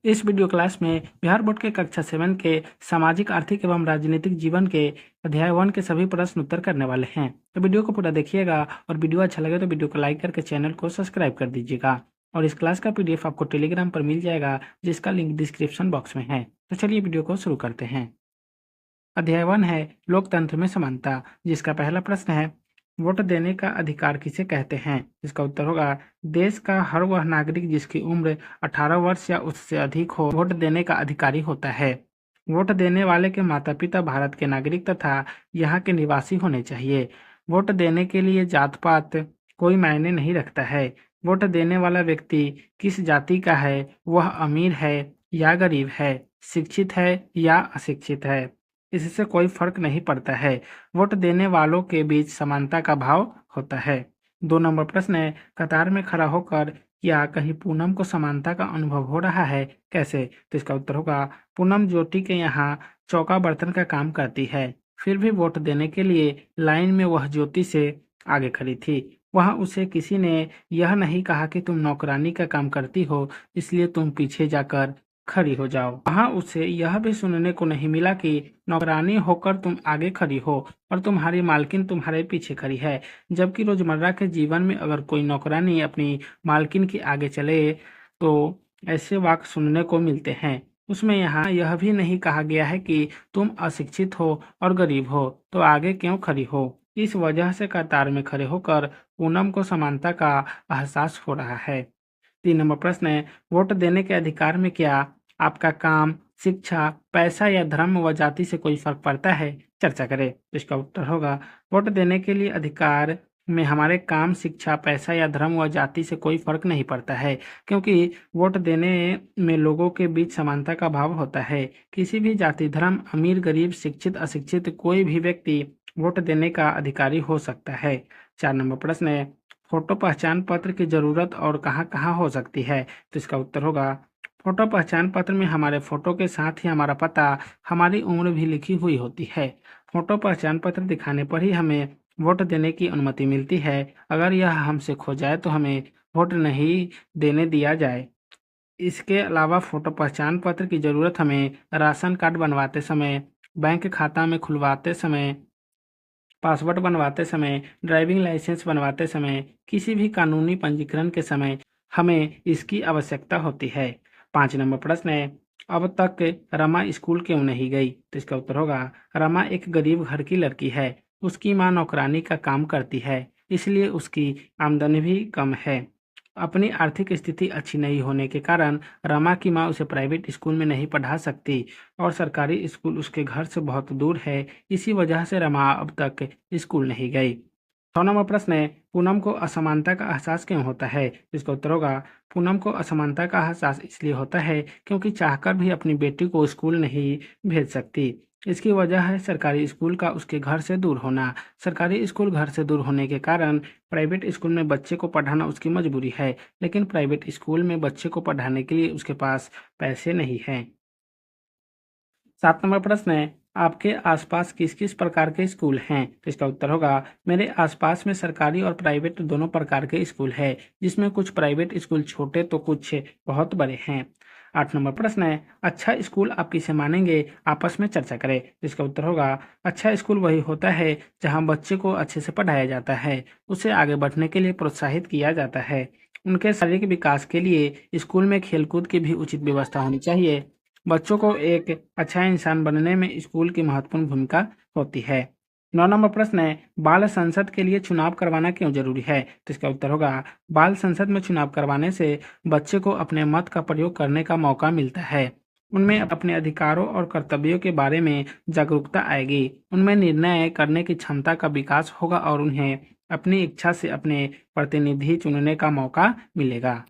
इस video class में Bihar board के कक्षा 7 के सामाजिक आर्थिक एवं राजनीतिक जीवन के अध्याय 1 के सभी प्रश्न उत्तर करने वाले हैं। तो वीडियो को पूरा देखिएगा और वीडियो अच्छा लगे तो वीडियो को लाइक करके चैनल को सब्सक्राइब कर दीजिएगा। और इस क्लास का पीडीएफ आपको टेलीग्राम पर मिल जाएगा, जिसका लिंक डिस्क्रिप्शन बॉक्स में है। तो चलिए वीडियो को शुरू करते हैं। अध्याय 1 है लोकतंत्र में समानता, जिसका पहला प्रश्न है वोट देने का अधिकार किसे कहते हैं। इसका उत्तर होगा देश का हर वह नागरिक जिसकी उम्र 18 वर्ष या उससे अधिक हो वोट देने का अधिकारी होता है। वोट देने वाले के माता पिता भारत के नागरिक तथा यहाँ के निवासी होने चाहिए। वोट देने के लिए जात पात कोई मायने नहीं रखता है। वोट देने वाला व्यक्ति किस जाति का है, वह अमीर है या गरीब है, शिक्षित है या अशिक्षित है, इससे कोई फर्क नहीं पड़ता है। वोट देने वालों के बीच समानता का भाव होता है। 2 नंबर प्रश्न है कतार में खड़ा होकर क्या कहीं पूनम को समानता का अनुभव हो रहा है, कैसे। तो इसका उत्तर होगा पूनम ज्योति के यहाँ चौका बर्तन का काम करती है, फिर भी वोट देने के लिए लाइन में वह ज्योति से आगे खड़ी थी। वहां उसे किसी ने यह नहीं कहा कि तुम नौकरानी का काम करती हो इसलिए तुम पीछे जाकर खड़ी हो जाओ। वहां उसे यह भी सुनने को नहीं मिला कि नौकरानी होकर तुम आगे खड़ी हो और तुम्हारी मालकिन तुम्हारे पीछे खड़ी है। जबकि रोजमर्रा के जीवन में अगर कोई नौकरानी अपनी मालकिन के आगे चले तो ऐसे वाक्य सुनने को मिलते हैं। उसमें यहाँ यह भी नहीं कहा गया है कि तुम अशिक्षित हो और गरीब हो तो आगे क्यों खड़ी हो। इस वजह से कतार में खड़े होकर पूनम को समानता का एहसास हो रहा है। 3 नंबर प्रश्न है वोट देने के अधिकार में क्या आपका काम, शिक्षा, पैसा या धर्म व जाति से कोई फर्क पड़ता है, चर्चा करें। तो इसका उत्तर होगा वोट देने के लिए अधिकार में हमारे काम, शिक्षा, पैसा या धर्म व जाति से कोई फर्क नहीं पड़ता है, क्योंकि वोट देने में लोगों के बीच समानता का भाव होता है। किसी भी जाति, धर्म, अमीर, गरीब, शिक्षित, अशिक्षित कोई भी व्यक्ति वोट देने का अधिकारी हो सकता है। 4 नंबर प्रश्न है फोटो पहचान पत्र की जरूरत और कहाँ कहाँ हो सकती है। तो इसका उत्तर होगा फोटो पहचान पत्र में हमारे फोटो के साथ ही हमारा पता, हमारी उम्र भी लिखी हुई होती है। फोटो पहचान पत्र दिखाने पर ही हमें वोट देने की अनुमति मिलती है। अगर यह हमसे खो जाए तो हमें वोट नहीं देने दिया जाए। इसके अलावा फोटो पहचान पत्र की जरूरत हमें राशन कार्ड बनवाते समय, बैंक खाता में खुलवाते समय, पासवर्ड बनवाते समय, ड्राइविंग लाइसेंस बनवाते समय, किसी भी कानूनी पंजीकरण के समय हमें इसकी आवश्यकता होती है। 5 नंबर प्रश्न है अब तक रमा स्कूल क्यों नहीं गई। तो इसका उत्तर होगा रमा एक गरीब घर की लड़की है। उसकी मां नौकरानी का काम करती है, इसलिए उसकी आमदनी भी कम है। अपनी आर्थिक स्थिति अच्छी नहीं होने के कारण रमा की मां उसे प्राइवेट स्कूल में नहीं पढ़ा सकती और सरकारी स्कूल उसके घर से बहुत दूर है। इसी वजह से रमा अब तक स्कूल नहीं गई। 6 नंबर प्रश्न है पूनम को असमानता का एहसास क्यों होता है। इसका उत्तर होगा पूनम को असमानता का एहसास इसलिए होता है क्योंकि चाहकर भी अपनी बेटी को स्कूल नहीं भेज सकती। इसकी वजह है सरकारी स्कूल का उसके घर से दूर होना। सरकारी स्कूल घर से दूर होने के कारण प्राइवेट स्कूल में बच्चे को पढ़ाना उसकी मजबूरी है, लेकिन प्राइवेट स्कूल में बच्चे को पढ़ाने के लिए उसके पास पैसे नहीं हैं। 7 नंबर प्रश्न है आपके आसपास किस किस प्रकार के स्कूल हैं। तो इसका उत्तर होगा मेरे आसपास में सरकारी और प्राइवेट दोनों प्रकार के स्कूल है, जिसमें कुछ प्राइवेट स्कूल छोटे तो कुछ बहुत बड़े हैं। 8 नंबर प्रश्न है अच्छा स्कूल आप किसे मानेंगे, आपस में चर्चा करें। तो इसका उत्तर होगा अच्छा स्कूल वही होता है जहां बच्चे को अच्छे से पढ़ाया जाता है, उसे आगे बढ़ने के लिए प्रोत्साहित किया जाता है। उनके शारीरिक विकास के लिए स्कूल में खेलकूद की भी उचित व्यवस्था होनी चाहिए। बच्चों को एक अच्छा इंसान बनने में स्कूल की महत्वपूर्ण भूमिका होती है। 9 नंबर प्रश्न है बाल संसद के लिए चुनाव करवाना क्यों जरूरी है। तो इसका उत्तर होगा बाल संसद में चुनाव करवाने से बच्चे को अपने मत का प्रयोग करने का मौका मिलता है। उनमें अपने अधिकारों और कर्तव्यों के बारे में जागरूकता आएगी। उनमें निर्णय करने की क्षमता का विकास होगा और उन्हें अपनी इच्छा से अपने प्रतिनिधि चुनने का मौका मिलेगा।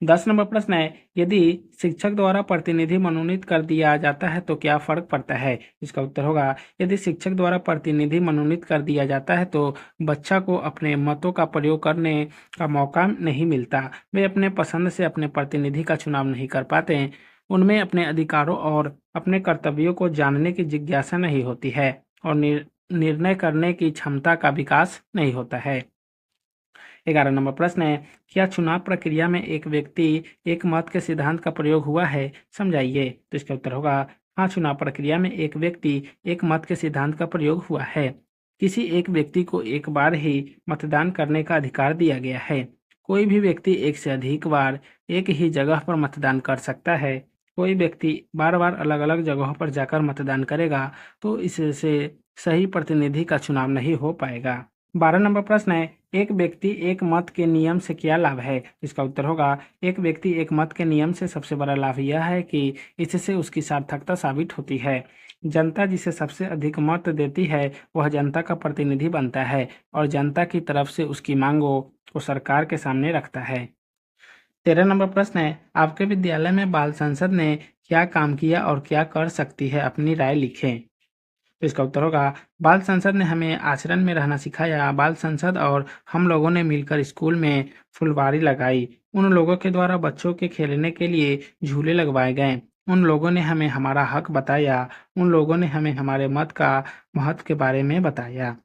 10 नंबर प्रश्न है यदि शिक्षक द्वारा प्रतिनिधि मनोनीत कर दिया जाता है तो क्या फर्क पड़ता है। इसका उत्तर होगा यदि शिक्षक द्वारा प्रतिनिधि मनोनीत कर दिया जाता है तो बच्चा को अपने मतों का प्रयोग करने का मौका नहीं मिलता। वे अपने पसंद से अपने प्रतिनिधि का चुनाव नहीं कर पाते। उनमें अपने अधिकारों और अपने कर्तव्यों को जानने की जिज्ञासा नहीं होती है और निर्णय करने की क्षमता का विकास नहीं होता है। 11 नंबर प्रश्न है, क्या चुनाव प्रक्रिया में एक व्यक्ति एक मत के सिद्धांत का प्रयोग हुआ है? समझाइए। तो इसका उत्तर होगा हाँ, चुनाव प्रक्रिया में एक व्यक्ति एक मत के सिद्धांत का प्रयोग हुआ है। किसी एक व्यक्ति को एक बार ही मतदान करने का अधिकार दिया गया है। कोई भी व्यक्ति एक से अधिक बार एक ही जगह पर मतदान कर सकता है। कोई व्यक्ति बार बार अलग अलग जगहों पर जाकर मतदान करेगा तो इससे सही प्रतिनिधि का चुनाव नहीं हो पाएगा। 12 नंबर प्रश्न है, एक व्यक्ति एक मत के नियम से क्या लाभ है? इसका उत्तर होगा एक व्यक्ति एक मत के नियम से सबसे बड़ा लाभ यह है कि इससे उसकी सार्थकता साबित होती है। जनता जिसे सबसे अधिक मत देती है वह जनता का प्रतिनिधि बनता है और जनता की तरफ से उसकी मांगों को सरकार के सामने रखता है। 13 नंबर प्रश्न है, आपके विद्यालय में बाल संसद ने क्या काम किया और क्या कर सकती है? अपनी राय लिखें। तो इसका उत्तर होगा बाल संसद ने हमें आचरण में रहना सिखाया। बाल संसद और हम लोगों ने मिलकर स्कूल में फुलवारी लगाई। उन लोगों के द्वारा बच्चों के खेलने के लिए झूले लगवाए गए। उन लोगों ने हमें हमारा हक बताया। उन लोगों ने हमें हमारे मत का महत्व के बारे में बताया।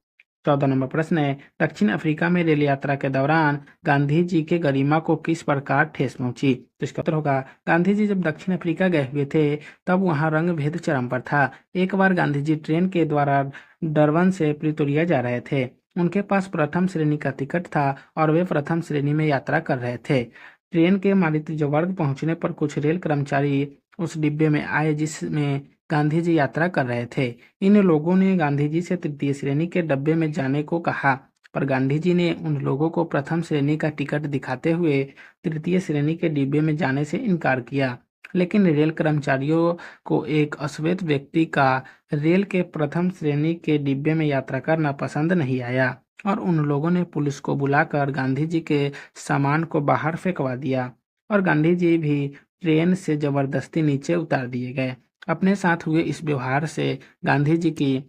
14 नंबर प्रश्न है, दक्षिण अफ्रीका में रेल यात्रा के दौरान गांधी जी के गरिमा को किस प्रकार ठेस पहुंची? तो इसका उत्तर होगा गांधी जी जब दक्षिण अफ्रीका गए हुए थे तब वहां रंग भेद चरम पर था। एक बार गांधी जी ट्रेन के द्वारा डरबन से प्रिटोरिया जा रहे थे। उनके पास प्रथम श्रेणी का टिकट था और वे प्रथम श्रेणी में यात्रा कर रहे थे। ट्रेन के मारुति वर्ग पहुंचने पर कुछ रेल कर्मचारी उस डिब्बे में आए जिसमें गांधी जी यात्रा कर रहे थे। इन लोगों ने गांधी जी से तृतीय श्रेणी के डब्बे में जाने को कहा, पर गांधी जी ने उन लोगों को प्रथम श्रेणी का टिकट दिखाते हुए तृतीय श्रेणी के डिब्बे में जाने से इनकार किया। लेकिन रेल कर्मचारियों को एक अश्वेत व्यक्ति का रेल के प्रथम श्रेणी के डिब्बे में यात्रा करना पसंद नहीं आया और उन लोगों ने पुलिस को बुलाकर गांधी जी के सामान को बाहर फेंकवा दिया और गांधी जी भी ट्रेन से जबरदस्ती नीचे उतार दिए गए। अपने साथ हुए इस व्यवहार से गांधी जी की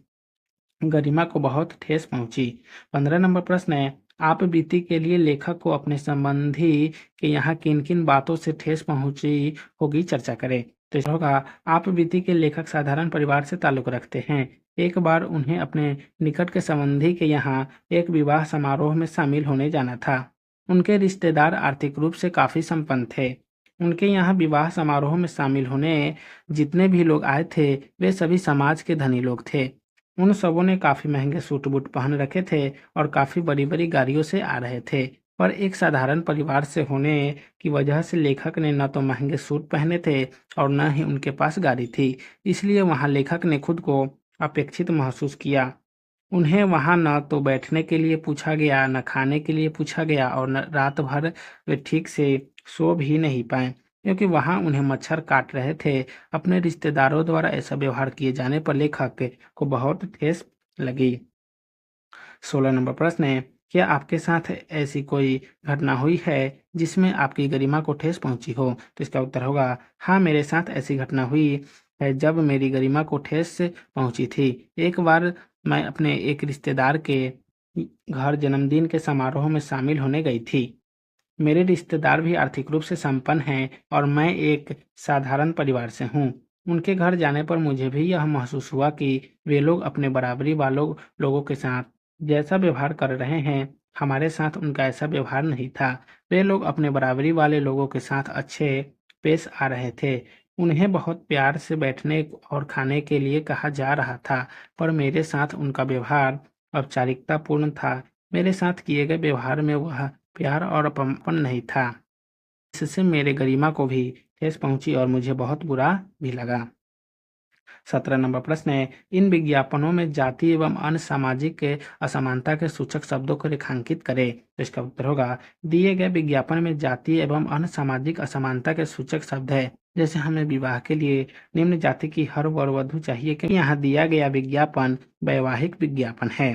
गरिमा को बहुत ठेस पहुंची। 15 नंबर प्रश्न है, आप बीती के लिए लेखक को अपने संबंधी के यहाँ किन किन बातों से ठेस पहुंची होगी चर्चा करें। तो इसका होगा आप बीती के लेखक साधारण परिवार से ताल्लुक रखते हैं। एक बार उन्हें अपने निकट के संबंधी के यहाँ एक विवाह समारोह में शामिल होने जाना था। उनके रिश्तेदार आर्थिक रूप से काफी संपन्न थे। उनके यहाँ विवाह समारोह में शामिल होने जितने भी लोग आए थे वे सभी समाज के धनी लोग थे। उन सबों ने काफी महंगे सूट बूट पहन रखे थे और काफी बड़ी बड़ी गाड़ियों से आ रहे थे, पर एक साधारण परिवार से होने की वजह से लेखक ने न तो महंगे सूट पहने थे और न ही उनके पास गाड़ी थी। इसलिए वहां लेखक ने खुद को अपेक्षित महसूस किया। उन्हें वहां न तो बैठने के लिए पूछा गया, न खाने के लिए पूछा गया और न रात भर वे ठीक से सो भी नहीं पाए क्योंकि वहां उन्हें मच्छर काट रहे थे। अपने रिश्तेदारों द्वारा ऐसा व्यवहार किए जाने पर लेखक को बहुत ठेस लगी। 16 नंबर प्रश्न है, क्या आपके साथ ऐसी कोई घटना हुई है जिसमें आपकी गरिमा को ठेस पहुंची हो? तो इसका उत्तर होगा हाँ, मेरे साथ ऐसी घटना हुई है जब मेरी गरिमा को ठेस पहुंची थी। एक बार मैं अपने एक रिश्तेदार के घर जन्मदिन के समारोह में शामिल होने गई थी। मेरे रिश्तेदार भी आर्थिक रूप से संपन्न हैं और मैं एक साधारण परिवार से हूँ। उनके घर जाने पर मुझे भी यह महसूस हुआ कि वे लोग अपने बराबरी वालों लोगों के साथ जैसा व्यवहार कर रहे हैं, हमारे साथ उनका ऐसा व्यवहार नहीं था। वे लोग अपने बराबरी वाले लोगों के साथ अच्छे पेश आ रहे थे। उन्हें बहुत प्यार से बैठने और खाने के लिए कहा जा रहा था, पर मेरे साथ उनका व्यवहार औपचारिकतापूर्ण था। मेरे साथ किए गए व्यवहार में वह प्यार और अपनापन नहीं था। इससे मेरे गरिमा को भी ठेस पहुंची और मुझे बहुत बुरा भी लगा। 17 नंबर प्रश्न है, इन विज्ञापनों में जाति एवं अन्य सामाजिक के असमानता के सूचक शब्दों को रेखांकित करें। तो इसका उत्तर होगा दिए गए विज्ञापन में जाति एवं अन्य सामाजिक असमानता के सूचक शब्द है। जैसे हमें विवाह के लिए निम्न जाति की हर वर वधू चाहिए क्योंकि यहाँ दिया गया विज्ञापन वैवाहिक विज्ञापन है।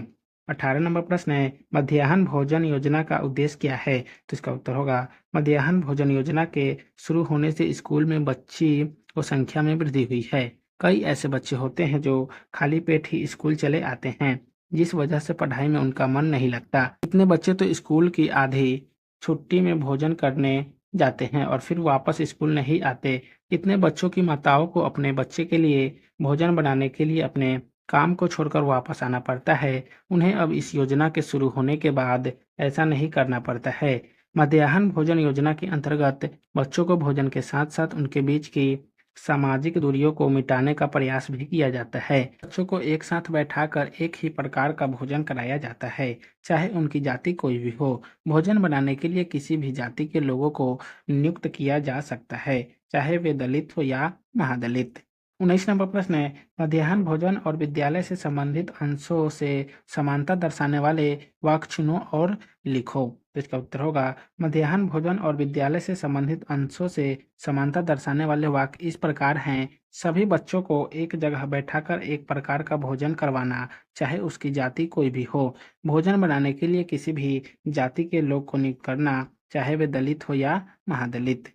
18 नंबर प्रश्न है, मध्याह्न भोजन योजना का उद्देश्य क्या है? तो इसका उत्तर होगा मध्याह्न भोजन योजना के शुरू होने से स्कूल में बच्ची को संख्या में वृद्धि हुई है। कई ऐसे बच्चे होते हैं जो खाली पेट ही स्कूल चले आते हैं, जिस वजह से पढ़ाई में उनका मन नहीं लगता। इतने बच्चे तो स्कूल की आधी छुट्टी में भोजन करने जाते हैं और फिर वापस स्कूल नहीं आते। इतने बच्चों की माताओं को अपने बच्चे के लिए भोजन बनाने के लिए अपने काम को छोड़कर वापस आना पड़ता है। उन्हें अब इस योजना के शुरू होने के बाद ऐसा नहीं करना पड़ता है। मध्याह्न भोजन योजना के अंतर्गत बच्चों को भोजन के साथ-साथ उनके बीच की सामाजिक दूरियों को मिटाने का प्रयास भी किया जाता है। बच्चों को एक साथ बैठाकर एक ही प्रकार का भोजन कराया जाता है, चाहे उनकी जाति कोई भी हो। भोजन बनाने के लिए किसी भी जाति के लोगों को नियुक्त किया जा सकता है, चाहे वे दलित हो या महादलित। 19 नंबर प्रश्न है, मध्याह्न भोजन और विद्यालय से संबंधित अंशों से समानता दर्शाने वाले वाक्य चुनो और लिखो। तो इसका उत्तर होगा, मध्याह्न भोजन और विद्यालय से संबंधित अंशों से समानता दर्शाने वाले वाक्य इस प्रकार हैं। सभी बच्चों को एक जगह बैठाकर एक प्रकार का भोजन करवाना, चाहे उसकी जाति कोई भी हो। भोजन बनाने के लिए किसी भी जाति के लोग को नियुक्त करना, चाहे वे दलित हो या महादलित।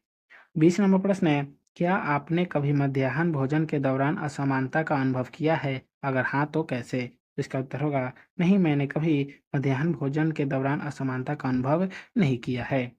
20 नंबर प्रश्न है, क्या आपने कभी मध्याह्न भोजन के दौरान असमानता का अनुभव किया है? अगर हाँ तो कैसे? तो इसका उत्तर होगा, नहीं, मैंने कभी मध्याह्न भोजन के दौरान असमानता का अनुभव नहीं किया है।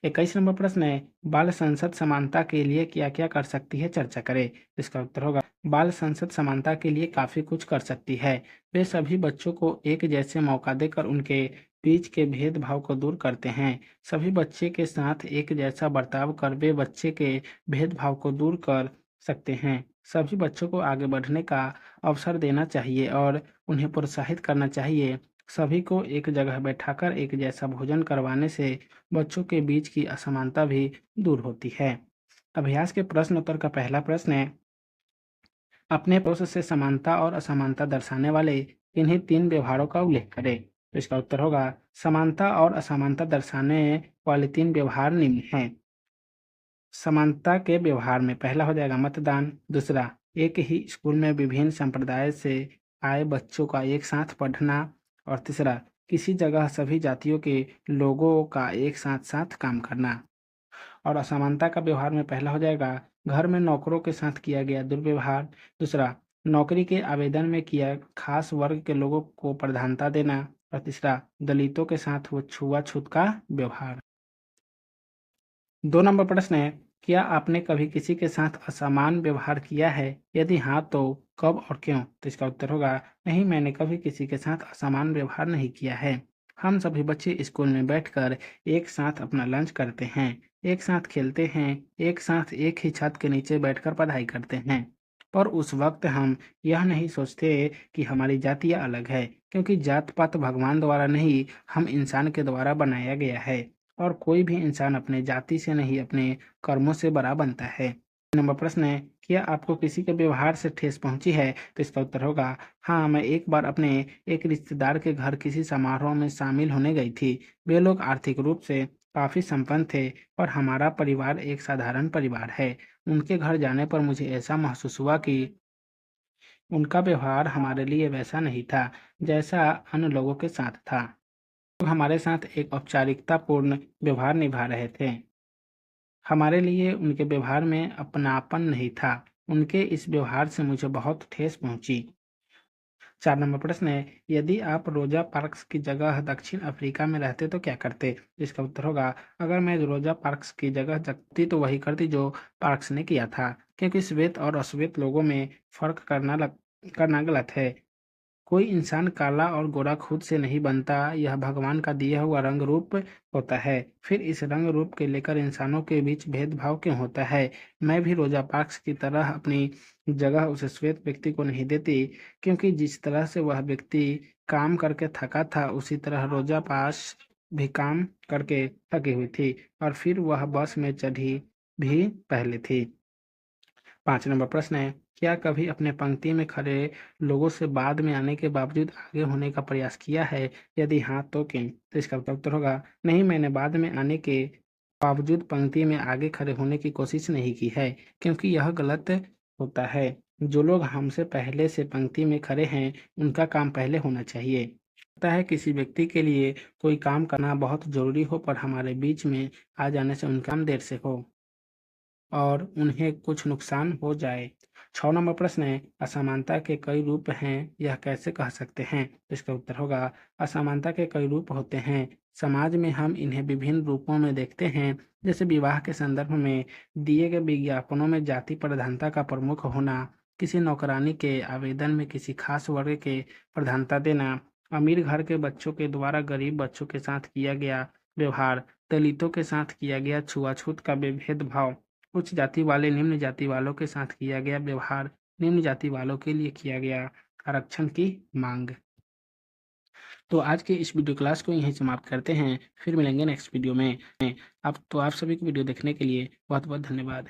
21 नंबर प्रश्न है, बाल संसद समानता के लिए क्या-क्या कर सकती है, चर्चा करें। तो इसका उत्तर होगा, बाल संसद समानता के लिए काफ़ी कुछ कर सकती है। वे सभी बच्चों को एक जैसे मौका देकर उनके बीच के भेदभाव को दूर करते हैं। सभी बच्चे के साथ एक जैसा बर्ताव कर वे बच्चे के भेदभाव को दूर कर सकते हैं। सभी बच्चों को आगे बढ़ने का अवसर देना चाहिए और उन्हें प्रोत्साहित करना चाहिए। सभी को एक जगह बैठाकर एक जैसा भोजन करवाने से बच्चों के बीच की असमानता भी दूर होती है। अभ्यास के प्रश्न उत्तर का पहला प्रश्न है, अपने पड़ोस से समानता और असमानता दर्शाने वाले इन्हीं 3 व्यवहारों का उल्लेख करें। तो इसका उत्तर होगा, समानता और असमानता दर्शाने वाले 3 व्यवहार निम्न हैं। समानता के व्यवहार में पहला हो जाएगा मतदान, दूसरा एक ही स्कूल में विभिन्न संप्रदाय से आए बच्चों का एक साथ पढ़ना और तीसरा किसी जगह सभी जातियों के लोगों का एक साथ काम करना। और असमानता का व्यवहार में पहला हो जाएगा घर में नौकरों के साथ किया गया दुर्व्यवहार, दूसरा नौकरी के आवेदन में किया खास वर्ग के लोगों को प्रधानता देना और तीसरा दलितों के साथ वो छुआछूत का व्यवहार। 2 नंबर प्रश्न है, क्या आपने कभी किसी के साथ असमान व्यवहार किया है? यदि हाँ तो कब और क्यों? तो इसका उत्तर होगा, नहीं, मैंने कभी किसी के साथ असमान व्यवहार नहीं किया है। हम सभी बच्चे स्कूल में बैठकर एक साथ अपना लंच करते हैं, एक साथ खेलते हैं, एक साथ एक ही छत के नीचे बैठकर पढ़ाई करते हैं। पर उस वक्त हम यह नहीं सोचते कि हमारी जातियाँ अलग है, क्योंकि जात-पात भगवान द्वारा नहीं, हम इंसान के द्वारा बनाया गया है। और कोई भी इंसान अपने जाति से नहीं अपने कर्मों से बड़ा बनता है। नंबर प्रश्न है, क्या आपको किसी के व्यवहार से ठेस पहुंची है? तो इसका उत्तर होगा, हाँ, मैं एक बार अपने एक रिश्तेदार के घर किसी समारोह में शामिल होने गई थी। वे लोग आर्थिक रूप से काफी संपन्न थे और हमारा परिवार एक साधारण परिवार है। उनके घर जाने पर मुझे ऐसा महसूस हुआ कि उनका व्यवहार हमारे लिए वैसा नहीं था जैसा अन्य लोगों के साथ था। लोग हमारे साथ एक औपचारिकतापूर्ण व्यवहार निभा रहे थे। हमारे लिए उनके व्यवहार में अपनापन नहीं था। उनके इस व्यवहार से मुझे बहुत ठेस पहुंची। 4 नंबर प्रश्न है, यदि आप रोजा पार्क्स की जगह दक्षिण अफ्रीका में रहते तो क्या करते? इसका उत्तर होगा, अगर मैं रोजा पार्क्स की जगह जगती तो वही करती जो पार्क्स ने किया था, क्योंकि श्वेत और अश्वेत लोगों में फर्क करना गलत है। कोई इंसान काला और गोरा खुद से नहीं बनता, यह भगवान का दिया हुआ रंग रूप होता है। फिर इस रंग रूप के लेकर इंसानों के बीच भेदभाव क्यों होता है? मैं भी रोजा पार्क्स की तरह अपनी जगह उस श्वेत व्यक्ति को नहीं देती, क्योंकि जिस तरह से वह व्यक्ति काम करके थका था, उसी तरह रोजा पास भी काम करके थकी हुई थी और फिर वह बस में चढ़ी भी पहले थी। 5 नंबर प्रश्न है, क्या कभी अपने पंक्ति में खड़े लोगों से बाद में आने के बावजूद आगे होने का प्रयास किया है? यदि हाँ तो क्यों? तो इसका उत्तर होगा, नहीं, मैंने बाद में आने के बावजूद पंक्ति में आगे खड़े होने की कोशिश नहीं की है, क्योंकि यह गलत होता है। जो लोग हमसे पहले से पंक्ति में खड़े हैं, उनका काम पहले होना चाहिए। लगता है किसी व्यक्ति के लिए कोई काम करना बहुत ज़रूरी हो, पर हमारे बीच में आ जाने से उनका काम देर से हो और उन्हें कुछ नुकसान हो जाए। 6 नंबर प्रश्न है, असमानता के कई रूप हैं, यह कैसे कह सकते हैं? तो इसका उत्तर होगा, असमानता के कई रूप होते हैं। समाज में हम इन्हें विभिन्न रूपों में देखते हैं, जैसे विवाह के संदर्भ में दिए गए विज्ञापनों में जाति प्रधानता का प्रमुख होना, किसी नौकरानी के आवेदन में किसी खास वर्ग के प्रधानता देना, अमीर घर के बच्चों के द्वारा गरीब बच्चों के साथ किया गया व्यवहार, दलितों के साथ किया गया छुआछूत का भेदभाव, उच्च जाति वाले निम्न जाति वालों के साथ किया गया व्यवहार, निम्न जाति वालों के लिए किया गया आरक्षण की मांग। तो आज के इस वीडियो क्लास को यहीं समाप्त करते हैं, फिर मिलेंगे नेक्स्ट वीडियो में। आप सभी को वीडियो देखने के लिए बहुत बहुत धन्यवाद।